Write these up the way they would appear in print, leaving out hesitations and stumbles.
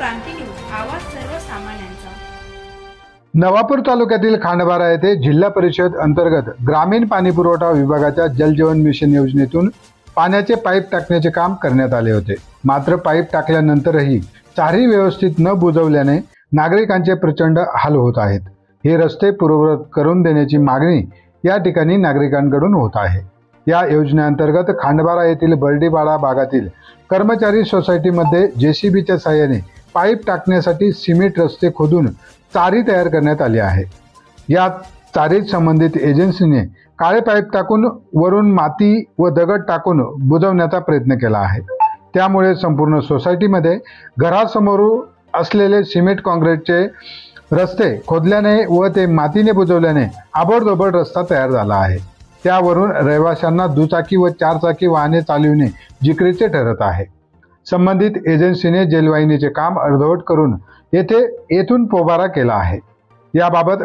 क्रांती news, आवाज सर्वसामान्यांचा। नवापूर तालुक्यातील खांडबारा येथे जिल्हा परिषद अंतर्गत ग्रामीण पाणी पुरवठा विभागाच्या जल जीवन मिशन योजनेतून पाण्याचे पाईप टाकण्याचे काम करण्यात आले होते। मात्र पाईप टाकल्यानंतरही चारी व्यवस्थित न बुजवल्याने नागरिकांचे प्रचंड हाल होत आहेत। हे रस्ते पूर्ववत करून देण्याची मागणी या ठिकाणी नागरिकांकडून होत आहे। या योजनेअंतर्गत खांडबारा येथील बर्डीपाडा भागातील कर्मचारी सोसायटीमध्ये जेसीबीच्या साहाय्याने पाईप टाकण्यासाठी सिमेंट रस्ते खोदून चारी तयार करण्यात आली आहे। या चारीत संबंधित एजन्सीने काळे पाईप टाकून वरून माती व दगड टाकून बुजवण्याचा प्रयत्न केला आहे। त्यामुळे संपूर्ण सोसायटीमध्ये घरासमोर असलेले सिमेंट काँक्रीटचे रस्ते खोदल्याने व ते मातीने बुजवल्याने आबडधोबड रस्ता तयार झाला आहे। त्यावरून रहिवाशांना दुचाकी व चारचाकी वाहने चालविणे जिकरीचे ठरत आहे। संबंधित एजन्सीने जलवाहिनीचे काम अर्धवट करून येथून पोबारा केला आहे। याबाबत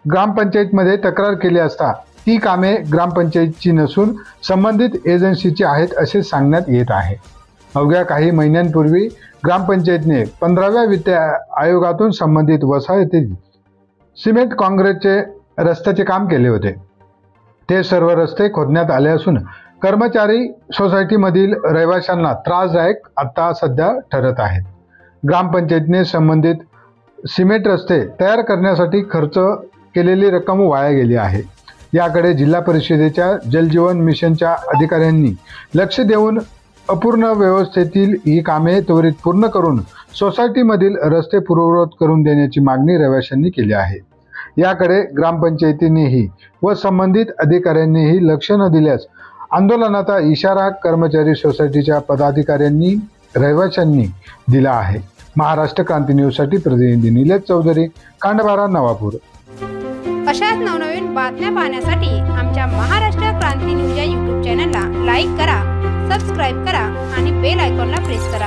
ग्रामपंचायतमध्ये तक्रार केली असता ती कामे ग्रामपंचायतची नसून संबंधित एजन्सीची आहेत असे सांगण्यात येत आहे। अवघ्या काही महिन्यांपूर्वी ग्रामपंचायतने 15व्या वित्त आयोगातून संबंधित वसाहतीत सिमेंट काँक्रीटचे रस्त्याचे काम केले होते। ते सर्व रस्ते खोदण्यात आले असून कर्मचारी सोसायटीमधील रहिवाशांना त्रासदायक आता सध्या ठरत आहेत। ग्रामपंचायतने संबंधित सिमेंट रस्ते तयार करण्यासाठी खर्च केलेली रक्कम वाया गेली आहे। याकडे जिल्हा परिषदेच्या जलजीवन मिशनच्या अधिकाऱ्यांनी लक्ष देऊन अपूर्ण व्यवस्थेतील ही कामे त्वरित पूर्ण करून सोसायटीमधील रस्ते पूर्ववत करून देण्याची मागणी रहिवाशांनी केली आहे। याकडे ग्रामपंचायतीनेही व संबंधित अधिकाऱ्यांनीही लक्ष न दिल्यास आंदोलनाचा इशारा कर्मचारी सोसायटीच्या पदाधिकाऱ्यांनी रहिवाशांनी दिला आहे। महाराष्ट्र क्रांती न्यूजसाठी प्रतिनिधी निलेश चौधरी, खांडबारा, नवापूर। अशाच नवनवीन बातम्या पाहण्यासाठी आमच्या महाराष्ट्र क्रांती न्यूज या YouTube चॅनलला लाईक करा, सबस्क्राईब करा आणि बेल आयकॉनला प्रेस करा।